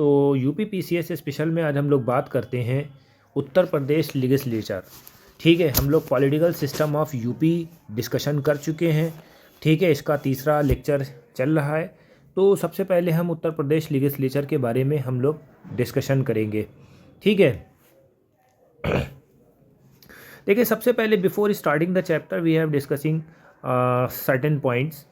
तो UP PCS special में आज हम लोग बात करते हैं उत्तर प्रदेश लेजिस्लेचर। ठीक है, हम लोग political system of UP discussion कर चुके हैं। ठीक है, इसका तीसरा लेक्चर चल रहा है। तो सबसे पहले हम उत्तर प्रदेश लेजिस्लेचर के बारे में हम लोग डिस्कशन करेंगे। ठीक है, देखिए सबसे पहले before starting the chapter we have discussing certain points.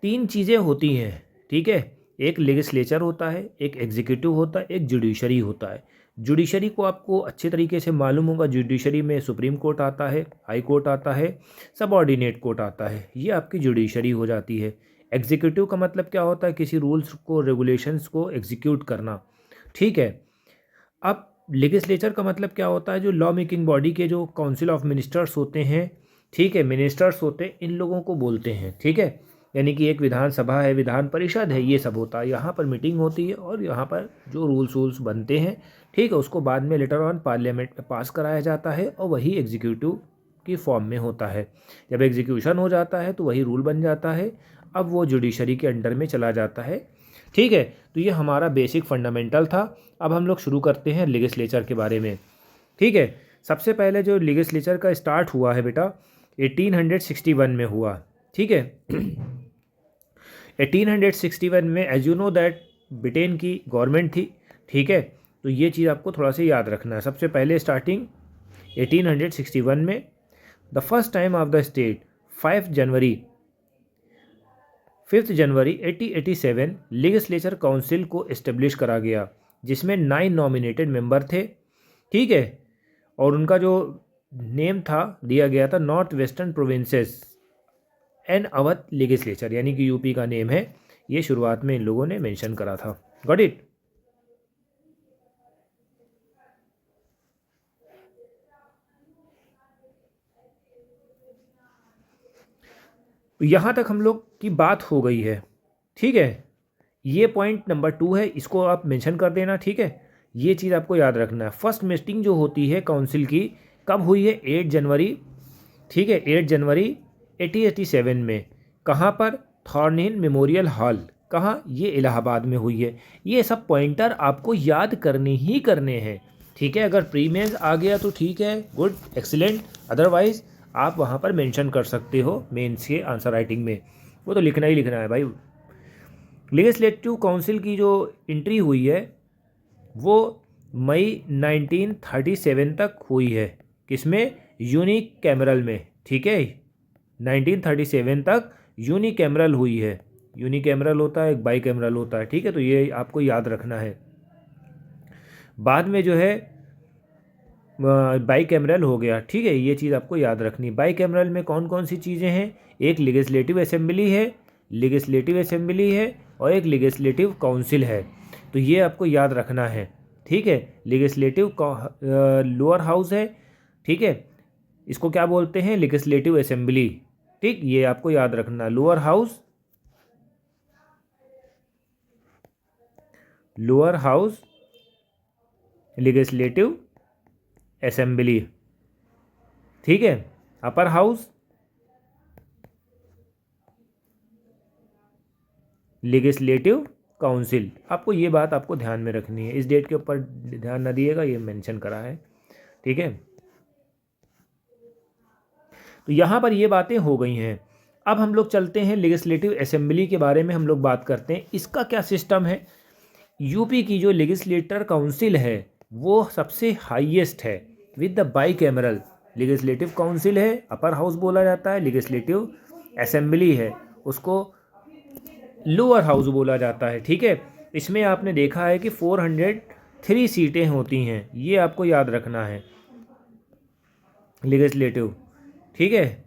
तीन चीज़ें होती हैं। ठीक है, एक लेजिस्लेचर होता है, एक एग्जीक्यूटिव होता है, एक जुडिशरी होता है। जुडिशरी को आपको अच्छे तरीके से मालूम होगा। जुडिशरी में सुप्रीम कोर्ट आता है, हाई कोर्ट आता है, सबऑर्डिनेट कोर्ट आता है। ये आपकी जुडिशरी हो जाती है। एग्जीक्यूटिव का मतलब क्या होता है? किसी रूल्स को, रेगुलेशंस को एग्जीक्यूट करना। ठीक है, अब लेजिस्लेचर का मतलब क्या होता है? जो लॉ मेकिंग बॉडी के जो काउंसिल ऑफ मिनिस्टर्स होते हैं, ठीक है, मिनिस्टर्स होते हैं, इन लोगों को बोलते हैं। ठीक है, यानी कि एक विधानसभा है, विधान परिषद है, ये सब होता है। यहाँ पर मीटिंग होती है और यहाँ पर जो रूल्स बनते हैं, ठीक है, उसको बाद में लेटर ऑन पार्लियामेंट में पास कराया जाता है और वही एग्जीक्यूटिव की फॉर्म में होता है। जब एग्जीक्यूशन हो जाता है तो वही रूल बन जाता है। अब वो जुडिशरी के अंडर में चला जाता है। ठीक है, तो ये हमारा बेसिक फंडामेंटल था। अब हम लोग शुरू करते हैं लेजिस्लेचर के बारे में। ठीक है, सबसे पहले जो लेजिस्लेचर का स्टार्ट हुआ है बेटा 1861 में हुआ। ठीक है, 1861 में as you know that Britain की गवर्नमेंट थी। ठीक है, तो ये चीज़ आपको थोड़ा सा याद रखना है। सबसे पहले स्टार्टिंग 1861 में the first time of the state 5 January 1887 legislature council को इस्टेब्लिश करा गया, जिसमें 9 नॉमिनेटेड मेंबर थे। ठीक है, और उनका जो नेम था दिया गया था north western provinces and Awadh legislature, यानी कि यूपी का नेम है। ये शुरुआत में इन लोगों ने मेंशन करा था। Got it? तो यहाँ तक हम लोग की बात हो गई है। ठीक है, ये पॉइंट नंबर 2 है, इसको आप मेंशन कर देना। ठीक है, ये चीज़ आपको याद रखना है। फर्स्ट मीटिंग जो होती है काउंसिल की कब हुई है? 8 जनवरी। ठीक है, 8 जनवरी 1887 में। कहाँ पर? Thornhill memorial hall. कहाँ? ये इलाहाबाद में हुई है। ये सब पॉइंटर आपको याद करने ही करने हैं। ठीक है, अगर प्री मेंस आ गया तो ठीक है, गुड, एक्सीलेंट। अदरवाइज आप वहाँ पर मेंशन कर सकते हो मेंस के आंसर राइटिंग में। वो तो लिखना ही लिखना है भाई। लेजिस्लेटिव काउंसिल की जो एंट्री हुई है वो मई 1937 तक हुई है। किसमें? यूनिकैमरल में। ठीक है, 1937 तक यूनिकैमरल हुई है। यूनिकैमरल होता है, एक बाईकैमरल होता है। ठीक है, तो ये आपको याद रखना है। बाद में जो है बाईकैमरल हो गया। ठीक है, ये चीज़ आपको याद रखनी। बाईकैमरल में कौन कौन सी चीज़ें हैं? एक लेजिस्लेटिव असेंबली है और एक लेजिस्लेटिव काउंसिल है। तो ये आपको याद रखना है। ठीक है, लेजिस्लेटिव लोअर हाउस है। ठीक है, इसको क्या बोलते हैं? Legislative assembly. ठीक, ये आपको याद रखना। Lower house legislative assembly. ठीक है, अपर हाउस लेजिस्लेटिव काउंसिल। आपको ये बात आपको ध्यान में रखनी है। इस डेट के ऊपर ध्यान ना दिएगा, ये मेंशन करा है। ठीक है, तो यहाँ पर ये बातें हो गई हैं। अब हम लोग चलते हैं लेजिस्लेटिव असेंबली के बारे में हम लोग बात करते हैं। इसका क्या सिस्टम है? यूपी की जो लेजिस्लेटर काउंसिल है वो सबसे हाईएस्ट है with the bicameral. Legislative council है, अपर हाउस बोला जाता है। लेजिस्लेटिव असेंबली है, उसको लोअर हाउस बोला जाता है। ठीक है, इसमें आपने देखा है कि 403 सीटें होती हैं। ये आपको याद रखना है लेजिस्लेटिव। ठीक है,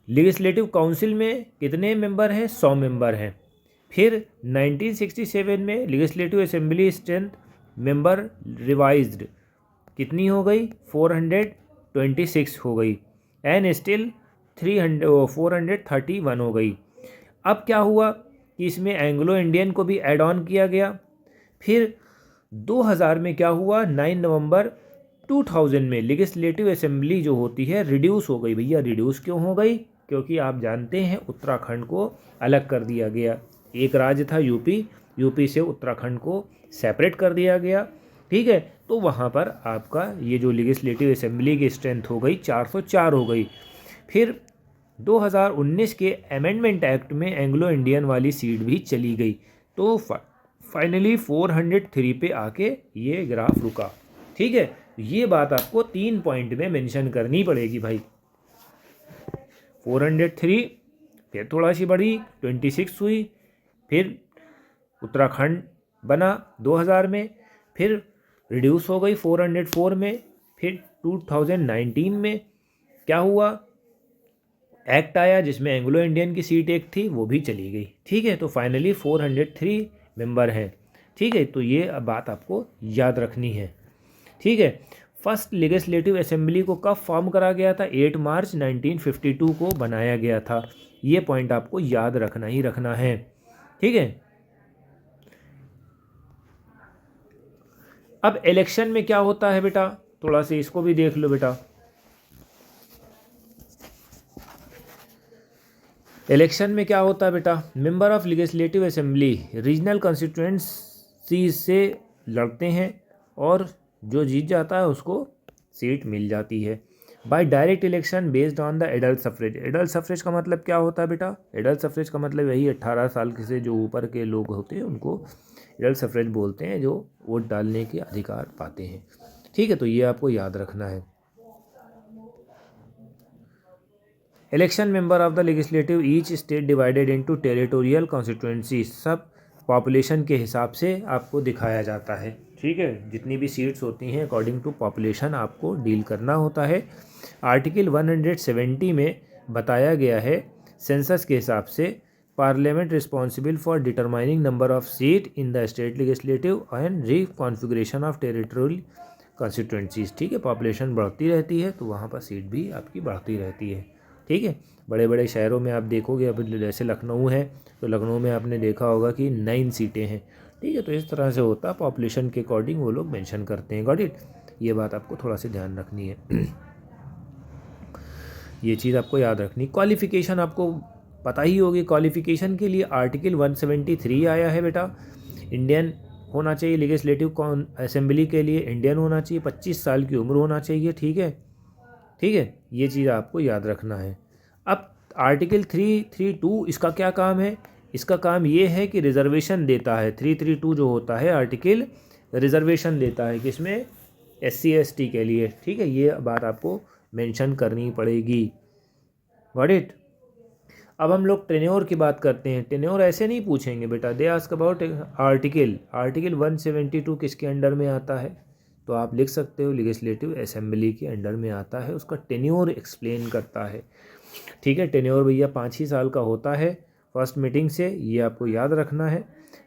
लेजिस्लेटिव काउंसिल में कितने मेंबर हैं? 100 मेंबर हैं। फिर 1967 में legislative assembly strength member revised कितनी हो गई? 426 हो गई। एंड स्टिल 431 हो गई। अब क्या हुआ कि इसमें एंग्लो इंडियन को भी ऐड ऑन किया गया। फिर 2000 में क्या हुआ? 9 नवंबर 2000 में लेजिस्लेटिव असेंबली जो होती है रिड्यूस हो गई। भैया रिड्यूस क्यों हो गई? क्योंकि आप जानते हैं उत्तराखंड को अलग कर दिया गया। एक राज्य था यूपी यूपी से उत्तराखंड को सेपरेट कर दिया गया, ठीक है। तो वहाँ पर आपका ये जो लेजिस्लेटिव असेंबली की स्ट्रेंथ हो गई 404 हो गई। फिर 2019 के अमेंडमेंट एक्ट में एंग्लो इंडियन वाली सीट भी चली गई, तो फाइनली 403 पे आके ये ग्राफ रुका, ठीक है। ये बात आपको 3 पॉइंट में मेंशन करनी पड़ेगी भाई। 403, फिर थोड़ा सी बढ़ी 26 हुई, फिर उत्तराखंड बना 2000 में, फिर रिड्यूस हो गई 404 में, फिर 2019 में क्या हुआ, एक्ट आया जिसमें एंग्लो इंडियन की सीट एक थी वो भी चली गई, ठीक है। तो फाइनली 403 मेंबर हैं, ठीक है। तो ये बात आपको याद रखनी है, ठीक है। फर्स्ट लेजिस्लेटिव असेंबली को कब फॉर्म करा गया था? 8 मार्च 1952 को बनाया गया था। ये पॉइंट आपको याद रखना ही रखना है, ठीक है। अब इलेक्शन में क्या होता है बेटा, थोड़ा सा इसको भी देख लो बेटा। इलेक्शन में क्या होता है बेटा, member of legislative assembly regional constituency से लड़ते हैं और जो जीत जाता है उसको सीट मिल जाती है। By direct election based on the adult suffrage. Adult suffrage का मतलब क्या होता है बेटा? एडल्ट सफरेज का मतलब यही 18 साल के से जो ऊपर के लोग होते हैं उनको एडल्ट सफरेज बोलते हैं, जो वोट डालने के अधिकार पाते हैं, ठीक है। तो ये आपको याद रखना है। Election member of the legislative each state divided into territorial constituency. सब पॉपुलेशन के हिसाब से आपको दिखाया जाता है, ठीक है। जितनी भी सीट्स होती हैं अकॉर्डिंग टू पॉपुलेशन आपको डील करना होता है। आर्टिकल 170 में बताया गया है सेंसस के हिसाब से parliament responsible for determining number of seat in the state legislative and reconfiguration of territorial constituencies, ठीक है। पॉपुलेशन बढ़ती रहती है तो वहाँ पर सीट भी आपकी बढ़ती रहती है, ठीक है। बड़े बड़े शहरों में आप देखोगे, अब जैसे लखनऊ है तो लखनऊ में आपने देखा होगा कि 9 सीटें हैं, ठीक है। तो इस तरह से होता है, पॉपुलेशन के अकॉर्डिंग वो लोग मेंशन करते हैं, गॉट इट। ये बात आपको थोड़ा सा ध्यान रखनी है। ये चीज़ आपको याद रखनी। क्वालिफिकेशन आपको पता ही होगी, क्वालिफिकेशन के लिए आर्टिकल 173 आया है बेटा। इंडियन होना चाहिए, लेजिस्लेटिव असेंबली के लिए इंडियन होना चाहिए, 25 साल की उम्र होना चाहिए, ठीक है, ठीक है। ये चीज़ आपको याद रखना है। अब आर्टिकल 332 इसका क्या काम है? इसका काम ये है कि रिजर्वेशन देता है। 332 जो होता है आर्टिकल रिजर्वेशन देता है, किसमें? SC ST के लिए, ठीक है। ये बात आपको मेंशन करनी पड़ेगी, गॉट इट। अब हम लोग टेन्योर की बात करते हैं। टेन्योर ऐसे नहीं पूछेंगे बेटा, दे आस्क अबाउट आर्टिकल 172 किसके अंडर में आता है, तो आप लिख सकते हो लेजिस्लेटिव असेंबली के अंडर में आता है। उसका टेन्योर एक्सप्लेन करता है, ठीक है। टेन्योर भैया 5 ही साल का होता है फर्स्ट मीटिंग से, ये आपको याद रखना है।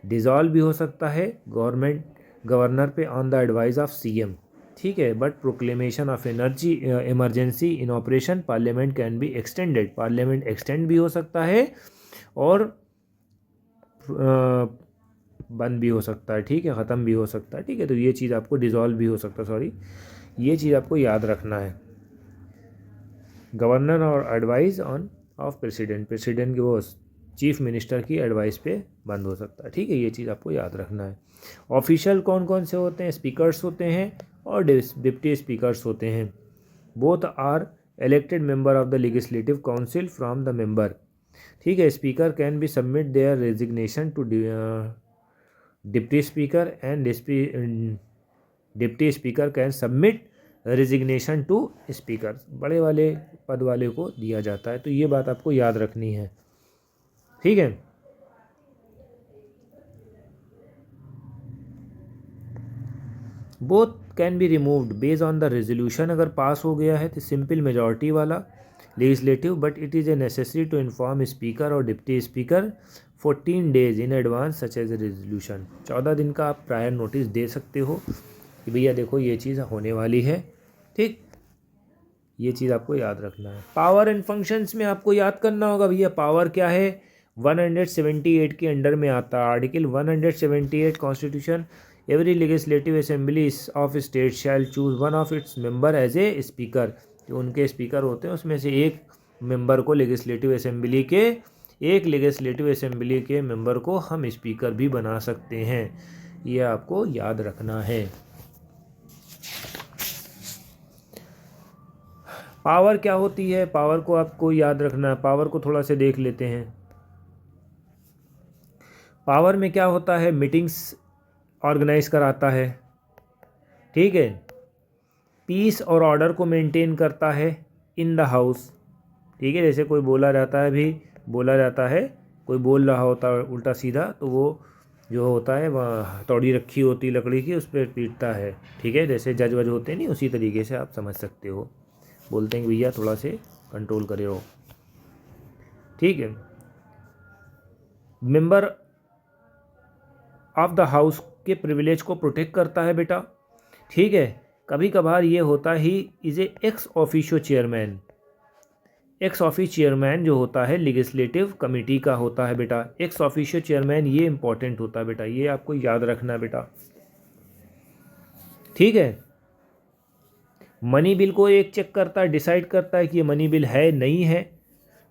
डिज़ोल्व भी हो सकता है गवर्नर पे on the advice of CM, ठीक है। But proclamation of emergency in operation parliament can be extended. Parliament extend भी हो सकता है और बंद भी हो सकता है, ठीक है, ख़त्म भी हो सकता है, ठीक है। तो ये चीज़ आपको डिज़ोल्व भी हो सकता है, सॉरी, ये चीज़ आपको याद रखना है। गवर्नर और एडवाइस ऑन ऑफ प्रेसिडेंट की वो चीफ मिनिस्टर की एडवाइस पे बंद हो सकता है, ठीक है। ये चीज़ आपको याद रखना है। ऑफिशियल कौन कौन से होते हैं? स्पीकर्स होते हैं और डिप्टी स्पीकर्स होते हैं। Both are elected member of the legislative council from the member, ठीक है। Speaker can be submit their resignation to deputy speaker and deputy speaker can submit resignation to speaker. बड़े वाले पद वाले को दिया जाता है, तो ये बात आपको याद रखनी है, ठीक है। Both can be removed based on the resolution. अगर पास हो गया है तो सिंपल मेजॉरिटी वाला legislative, but it is a necessary to inform speaker और deputy speaker 14 days in advance such as a resolution. 14 दिन का आप प्रायर नोटिस दे सकते हो कि भैया देखो ये चीज़ होने वाली है, ठीक। ये चीज़ आपको याद रखना है। पावर एंड फंक्शंस में आपको याद करना होगा भैया, पावर क्या है? 178 के अंडर में आता है। Article 178 constitution, every legislative assembly of state shall choose one of its member as a speaker. जो उनके स्पीकर होते हैं उसमें से एक मेंबर को लेजिस्लेटिव असेंबली के एक लेजिस्लेटिव असेंबली के मेंबर को हम स्पीकर भी बना सकते हैं, ये आपको याद रखना है। पावर क्या होती है, पावर को आपको याद रखना है। पावर को थोड़ा से देख लेते हैं। पावर में क्या होता है, मीटिंग्स ऑर्गेनाइज कराता है, ठीक है, पीस और ऑर्डर को मेंटेन करता है इन द हाउस, ठीक है। जैसे कोई बोला जाता है, कोई बोल रहा होता है उल्टा सीधा, तो वो जो होता है वह हथौड़ी रखी होती लकड़ी की, उस पर पीटता है, ठीक है। जैसे जज वज होते नहीं, उसी तरीके से आप समझ सकते हो। बोलते हैं भैया थोड़ा से कंट्रोल करे हो, ठीक है। मेंबर ऑफ द हाउस के प्रिविलेज को प्रोटेक्ट करता है बेटा, ठीक है। कभी कभार ये होता he is a ex officio chairman. X office chairman जो होता है लेजिस्लेटिव कमेटी का होता है बेटा, एक्स ऑफिशियो चेयरमैन, ये इंपॉर्टेंट होता है बेटा, ये आपको याद रखना है बेटा, ठीक है। मनी बिल को एक चेक करता है, डिसाइड करता है कि ये मनी बिल है नहीं है,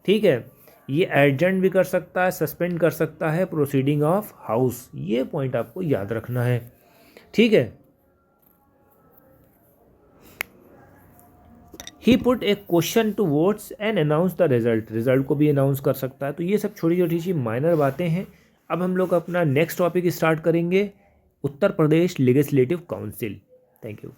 ठीक है। ये एडजर्न भी कर सकता है, सस्पेंड कर सकता है प्रोसीडिंग ऑफ हाउस, ये पॉइंट आपको याद रखना है, ठीक है। He put a question to votes and announce the result को भी अनाउंस कर सकता है। तो ये सब छोटी छोटी सी माइनर बातें हैं। अब हम लोग अपना नेक्स्ट टॉपिक स्टार्ट करेंगे, Uttar Pradesh legislative council. Thank you.